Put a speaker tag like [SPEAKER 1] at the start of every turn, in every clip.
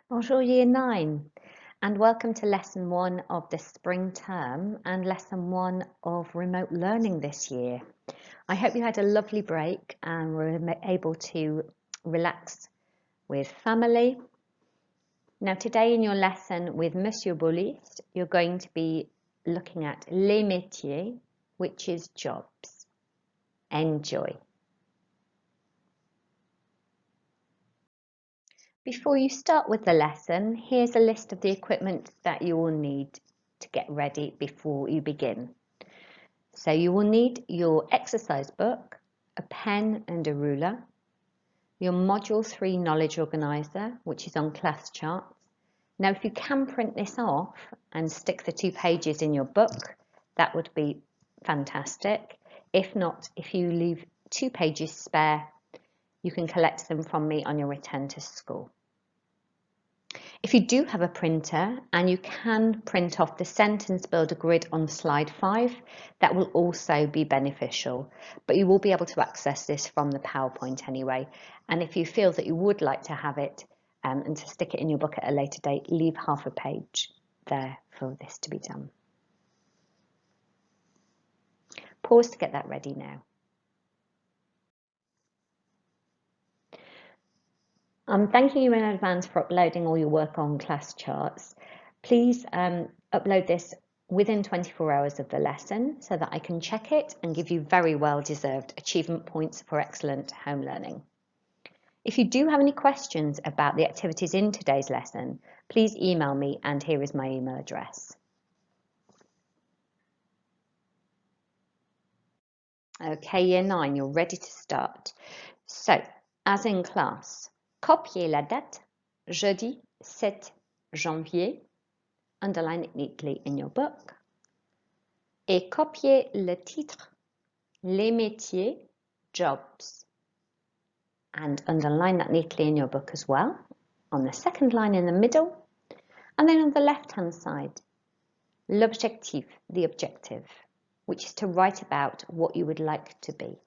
[SPEAKER 1] Bonjour Year 9 and welcome to Lesson 1 of the spring term and Lesson 1 of remote learning this year. I hope you had a lovely break and were able to relax with family. Now today in your lesson with Mr Bolis, you're going to be looking at les métiers, which is jobs. Enjoy. Before you start with the lesson, here's a list of the equipment that you will need to get ready before you begin. So you will need your exercise book, a pen and a ruler, your Module 3 knowledge organiser, which is on class charts. Now if you can print this off and stick the 2 pages in your book, that would be fantastic. If not, if you leave 2 pages spare, you can collect them from me on your return to school. If you do have a printer and you can print off the sentence builder grid on slide 5, that will also be beneficial, but you will be able to access this from the PowerPoint anyway. And if you feel that you would like to have it and to stick it in your book at a later date, leave half a page there for this to be done. Pause to get that ready now. I'm thanking you in advance for uploading all your work on class charts. Please upload this within 24 hours of the lesson so that I can check it and give you very well deserved achievement points for excellent home learning. If you do have any questions about the activities in today's lesson, please email me and here is my email address. Okay, Year 9, you're ready to start. So, as in class, copiez la date, jeudi 7 janvier, underline it neatly in your book, et copiez le titre, les métiers, jobs, and underline that neatly in your book as well, on the second line in the middle, and then on the left-hand side, l'objectif, the objective, which is to write about what you would like to be.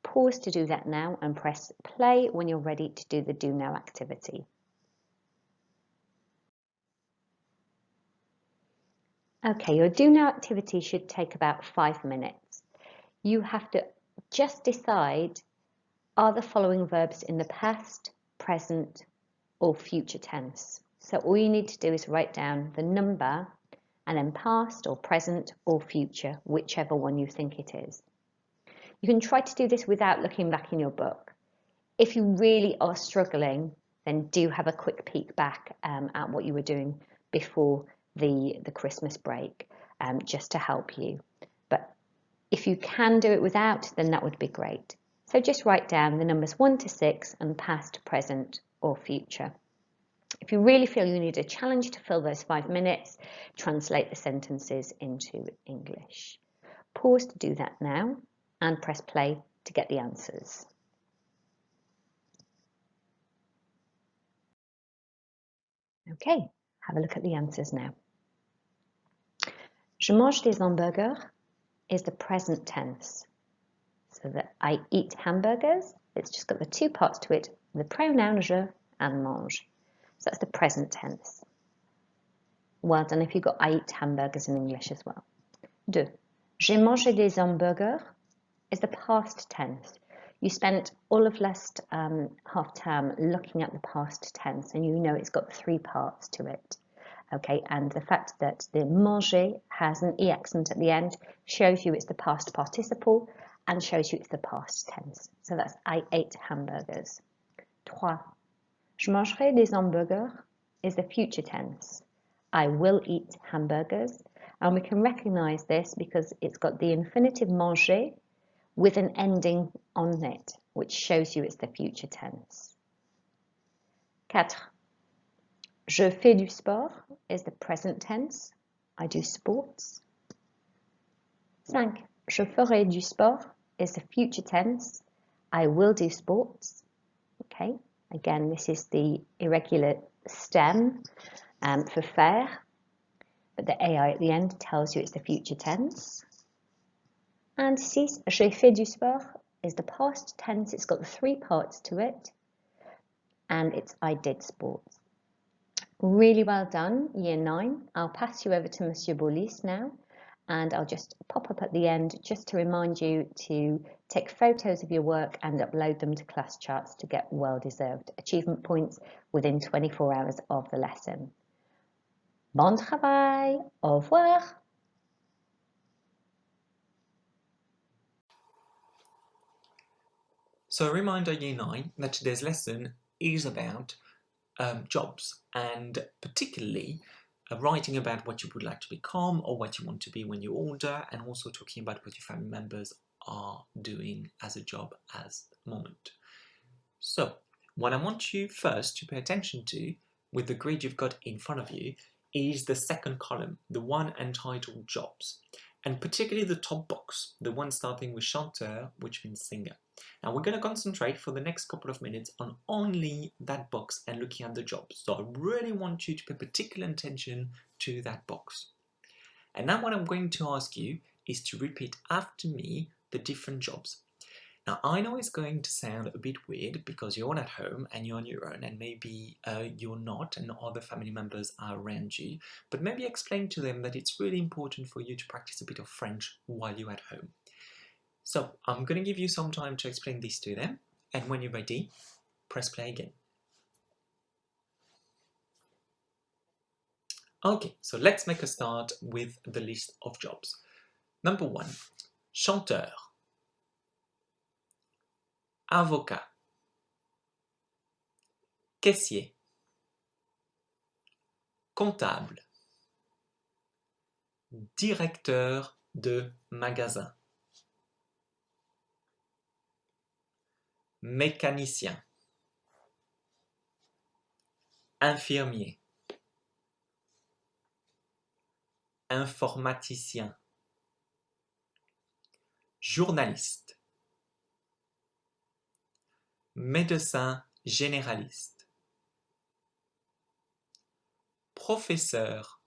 [SPEAKER 1] Pause to do that now and press play when you're ready to do the Do Now activity. Okay, your Do Now activity should take about 5 minutes. You have to just decide, are the following verbs in the past, present, or future tense? So all you need to do is write down the number and then past or present or future, whichever one you think it is. You can try to do this without looking back in your book. If you really are struggling, then do have a quick peek back at what you were doing before the Christmas break, just to help you. But if you can do it without, then that would be great. So just write down the numbers 1 to 6 and past, present or future. If you really feel you need a challenge to fill those 5 minutes, translate the sentences into English. Pause to do that now and press play to get the answers. Okay, have a look at the answers now. Je mange des hamburgers is the present tense. So that I eat hamburgers, it's just got the 2 parts to it, the pronoun je and mange. So that's the present tense. Well done if you got I eat hamburgers in English as well. 2. J'ai mangé des hamburgers is the past tense. You spent all of last half term looking at the past tense and you know it's got 3 parts to it. Okay, and the fact that the manger has an E accent at the end shows you it's the past participle and shows you it's the past tense. So that's I ate hamburgers. 3. Je mangerai des hamburgers is the future tense. I will eat hamburgers. And we can recognize this because it's got the infinitive manger with an ending on it, which shows you it's the future tense. 4. Je fais du sport is the present tense. I do sports. 5. Je ferai du sport is the future tense. I will do sports. Okay, again, this is the irregular stem for faire, but the AI at the end tells you it's the future tense. And 6. J'ai fait du sport is the past tense. It's got the 3 parts to it, and it's I did sports. Really well done, Year 9. I'll pass you over to Mr Bolis now, and I'll just pop up at the end just to remind you to take photos of your work and upload them to class charts to get well-deserved achievement points within 24 hours of the lesson. Bon travail! Au revoir!
[SPEAKER 2] So a reminder, Year 9, that today's lesson is about jobs, and particularly writing about what you would like to become or what you want to be when you're older, and also talking about what your family members are doing as a job at the moment. So what I want you first to pay attention to with the grid you've got in front of you is the second column, the one entitled jobs, and particularly the top box, the one starting with chanteur, which means singer. Now we're going to concentrate for the next couple of minutes on only that box and looking at the jobs. So I really want you to pay particular attention to that box. And now what I'm going to ask you is to repeat after me the different jobs. Now I know it's going to sound a bit weird because you're all at home and you're on your own, and maybe you're not and other family members are around you, but maybe explain to them that it's really important for you to practice a bit of French while you're at home. So I'm going to give you some time to explain this to them, and when you're ready, press play again. Okay, so let's make a start with the list of jobs. Number 1, chanteur, avocat, caissier, comptable, directeur de magasin, mécanicien, infirmier, informaticien, journaliste, médecin généraliste, professeur,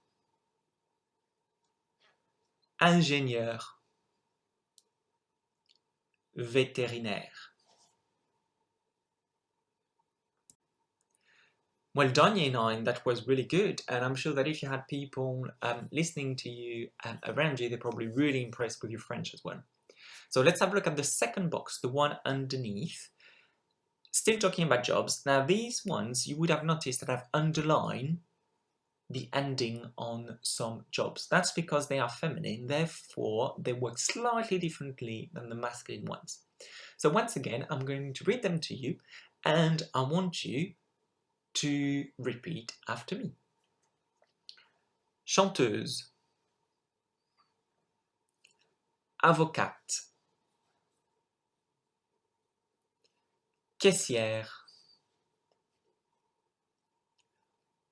[SPEAKER 2] ingénieur, vétérinaire. Well done, Year 9, that was really good, and I'm sure that if you had people listening to you around you, they're probably really impressed with your French as well. So let's have a look at the second box, the one underneath. Still talking about jobs. Now these ones, you would have noticed that I've underlined the ending on some jobs. That's because they are feminine, therefore they work slightly differently than the masculine ones. So once again, I'm going to read them to you, and I want you to repeat after me. Chanteuse, avocate, caissière,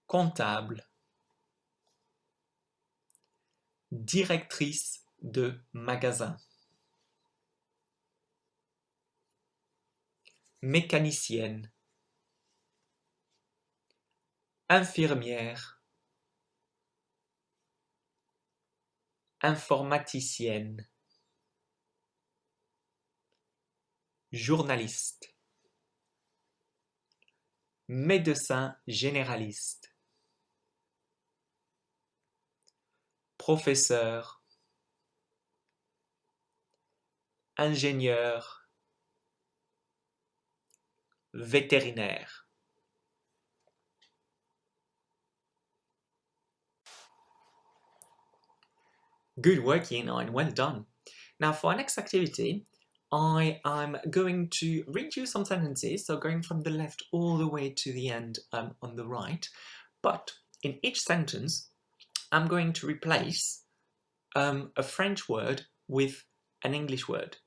[SPEAKER 2] comptable, directrice de magasin, mécanicienne, infirmière, informaticienne, journaliste, médecin généraliste, professeur, ingénieur, vétérinaire. Good work, Year 9, well done. Now for our next activity, I am going to read you some sentences, so going from the left all the way to the end on the right, but in each sentence I'm going to replace a French word with an English word.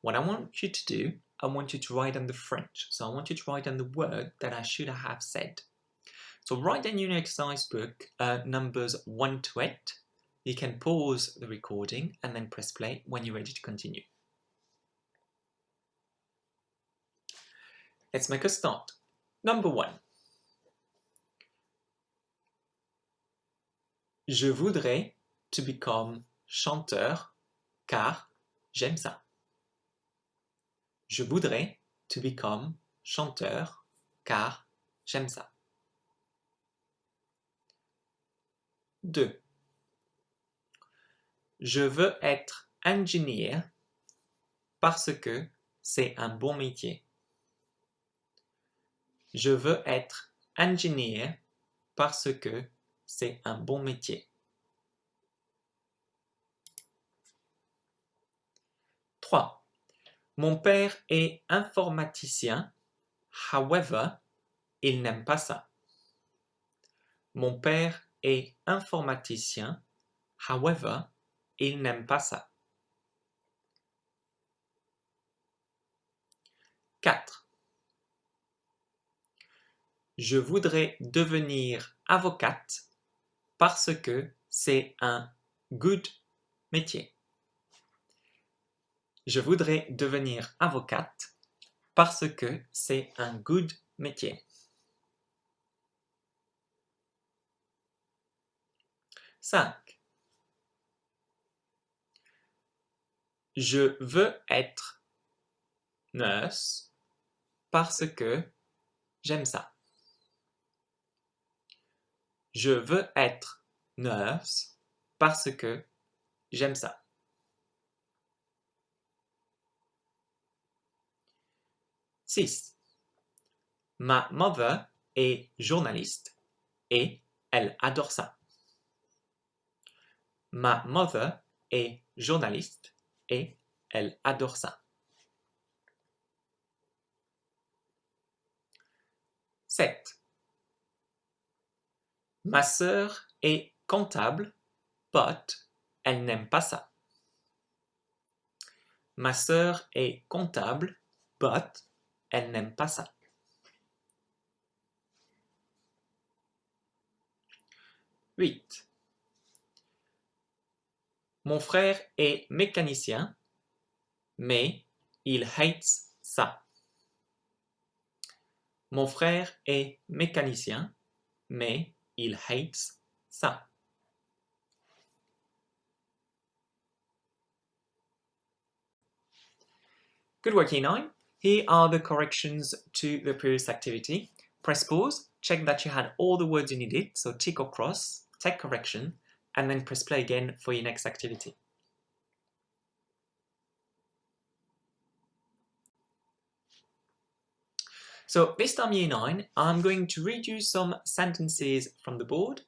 [SPEAKER 2] What I want you to do, I want you to write down the French, so I want you to write down the word that I should have said. So write down your exercise book numbers 1 to 8. You can pause the recording and then press play when you're ready to continue. Let's make a start. Number 1. Je voudrais to become chanteur car j'aime ça. Je voudrais to become chanteur car j'aime ça. 2. Je veux être ingénieur parce que c'est un bon métier. Je veux être ingénieur parce que c'est un bon métier. 3. Mon père est informaticien, however, il n'aime pas ça. Mon père est informaticien, however, il n'aime pas ça. 4. Je voudrais devenir avocate parce que c'est un good métier. Je voudrais devenir avocate parce que c'est un good métier. 5. Je veux être nurse parce que j'aime ça. Je veux être nurse parce que j'aime ça. 6. Ma mother est journaliste et elle adore ça. Ma mother est journaliste et elle adore ça. 7. Ma sœur est comptable, but elle n'aime pas ça. Ma sœur est comptable, but elle n'aime pas ça. 8. Mon frère est mécanicien, mais il hates ça. Mon frère est mécanicien, mais il hates ça. Good work, Year 9. Here are the corrections to the previous activity. Press pause, check that you had all the words you needed, so tick or cross, take correction, and then press play again for your next activity. So this time, Year 9, I'm going to read you some sentences from the board.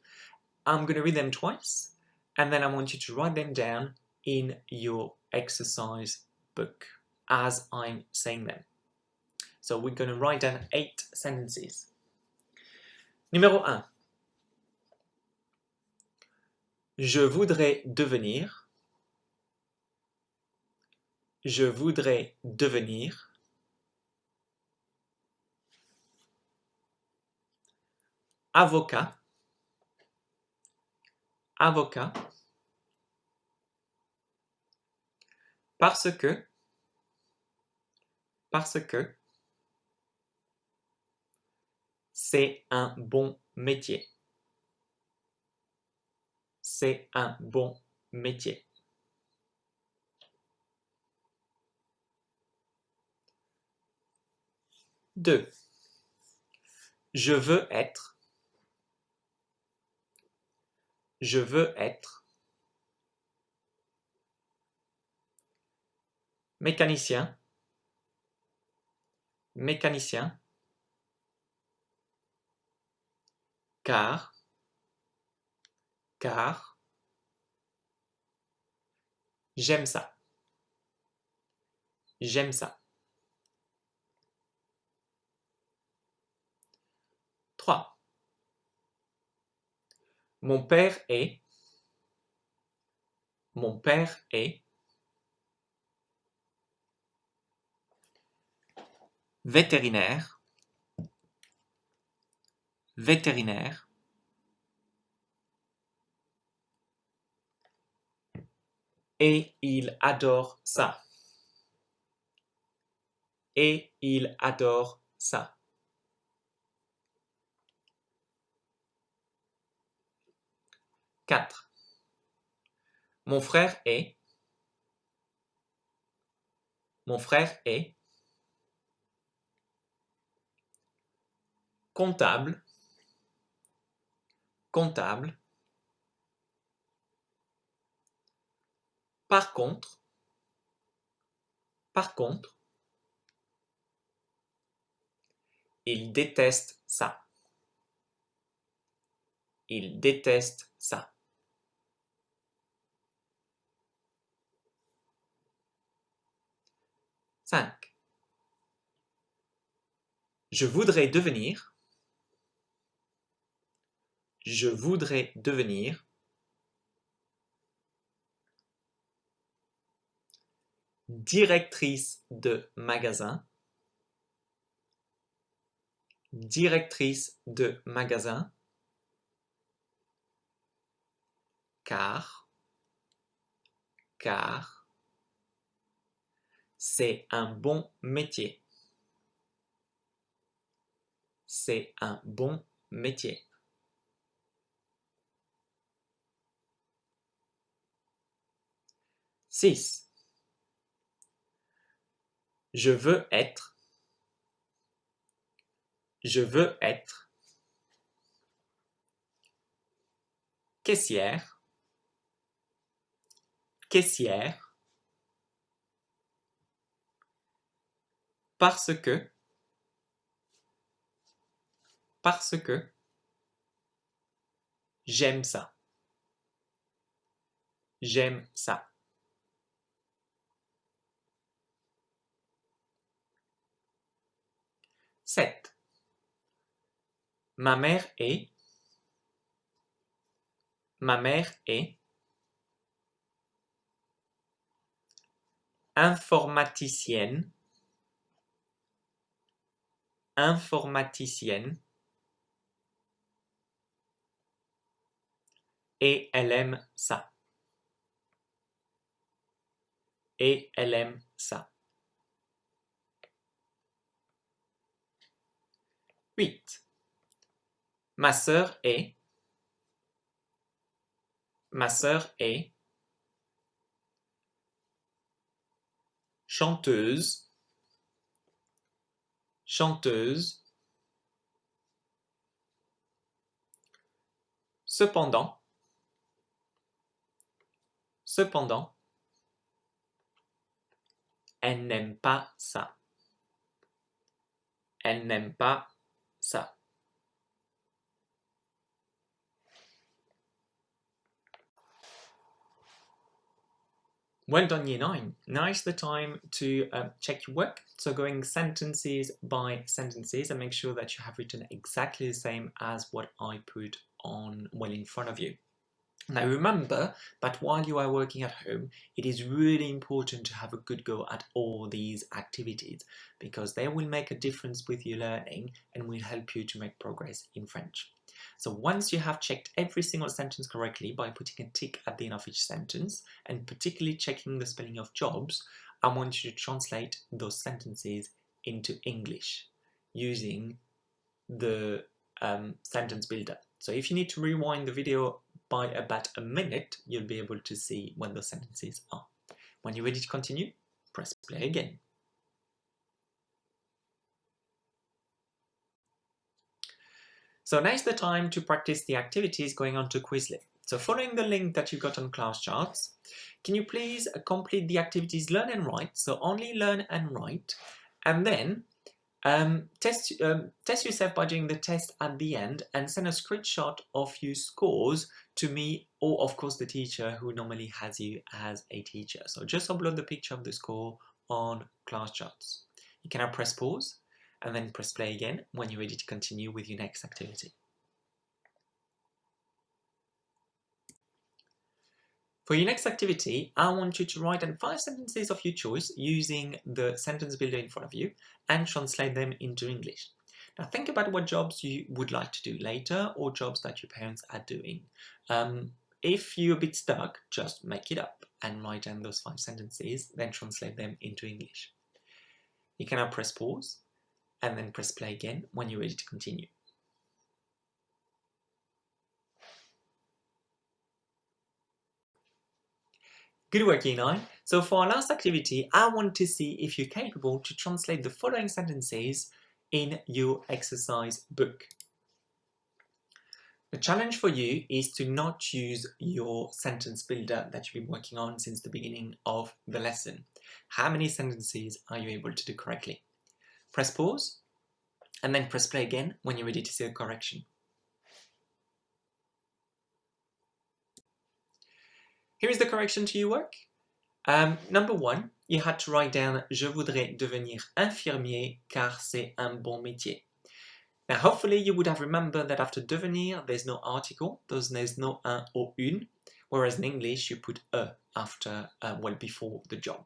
[SPEAKER 2] I'm going to read them twice, and then I want you to write them down in your exercise book as I'm saying them. So we're going to write down 8 sentences. Numéro 1. Je voudrais devenir. Je voudrais devenir. Avocat. Avocat. Parce que. Parce que. C'est un bon métier. C'est un bon métier. 2. Je veux être. Je veux être. Mécanicien. Mécanicien. Car. Car. J'aime ça. J'aime ça. 3. Mon père est. Mon père est. Vétérinaire. Vétérinaire. Et il adore ça. Et il adore ça. 4. Mon frère est. Mon frère est. Comptable. Comptable. Par contre, il déteste ça. Il déteste ça. Cinq. Je voudrais devenir. Je voudrais devenir. Directrice de magasin. Directrice de magasin. Car c'est un bon métier. C'est un bon métier. 6. Je veux être. Je veux être. Caissière. Caissière. Parce que. Parce que. J'aime ça. J'aime ça. 7. Ma mère est. Ma mère est. Informaticienne. Informaticienne. Et elle aime ça. Et elle aime ça. 8. Ma sœur est. Ma sœur est. Chanteuse. Chanteuse. Cependant. Cependant. Elle n'aime pas ça. Elle n'aime pas ça. Well done, Year 9. Now is the time to check your work. So going sentences by sentences and make sure that you have written exactly the same as what I put on in front of you. Now remember that while you are working at home, it is really important to have a good go at all these activities because they will make a difference with your learning and will help you to make progress in French. So once you have checked every single sentence correctly by putting a tick at the end of each sentence and particularly checking the spelling of jobs, I want you to translate those sentences into English using the sentence builder. So if you need to rewind the video by about a minute, you'll be able to see when those sentences are. When you're ready to continue, press play again. So now is the time to practice the activities going on to Quizlet. So following the link that you got on class charts, can you please complete the activities learn and write? So only learn and write, and then test yourself by doing the test at the end and send a screenshot of your scores to me or of course the teacher who normally has you as a teacher. So just upload the picture of the score on class charts. You can now press pause and then press play again when you're ready to continue with your next activity. For your next activity, I want you to write down 5 sentences of your choice using the sentence builder in front of you and translate them into English. Now think about what jobs you would like to do later or jobs that your parents are doing. If you're a bit stuck, just make it up and write down those 5 sentences, then translate them into English. You can now press pause and then press play again when you're ready to continue. Good work, Year 9. So for our last activity, I want to see if you're capable to translate the following sentences in your exercise book. The challenge for you is to not use your sentence builder that you've been working on since the beginning of the lesson. How many sentences are you able to do correctly? Press pause and then press play again when you're ready to see the correction. Here is the correction to your work. Number 1, you had to write down Je voudrais devenir infirmier car c'est un bon métier. Now, hopefully you would have remembered that after devenir, there's no article, there's no un or une, whereas in English you put a after, before the job.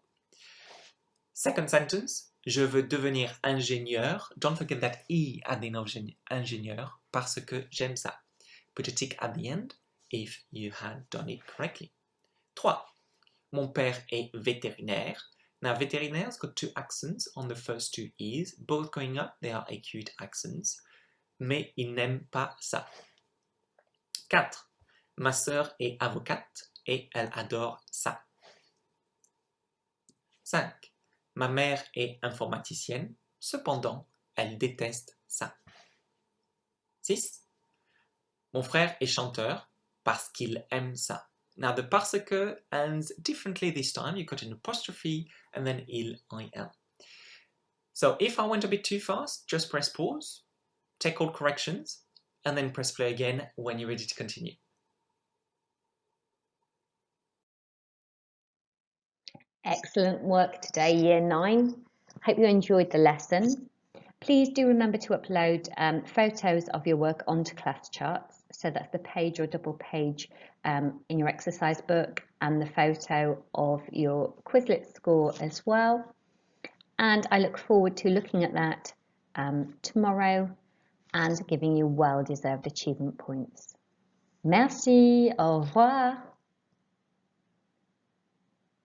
[SPEAKER 2] Second sentence, je veux devenir ingénieur. Don't forget that I at the end of ingénieur, parce que j'aime ça. Put a tick at the end if you had done it correctly. 3. Mon père est vétérinaire. Now, vétérinaires got 2 accents on the first 2 E's, both going up, they are acute accents. Mais il n'aime pas ça. 4. Ma sœur est avocate et elle adore ça. 5. Ma mère est informaticienne, cependant, elle déteste ça. 6. Mon frère est chanteur parce qu'il aime ça. Now, the parce que ends differently this time. You got an apostrophe and then il. So if I went a bit too fast, just press pause, take all corrections, and then press play again when you're ready to continue.
[SPEAKER 1] Excellent work today, Year 9. Hope you enjoyed the lesson. Please do remember to upload photos of your work onto class charts. So that's the page or double page in your exercise book and the photo of your Quizlet score as well. And I look forward to looking at that tomorrow and giving you well-deserved achievement points. Merci, au revoir.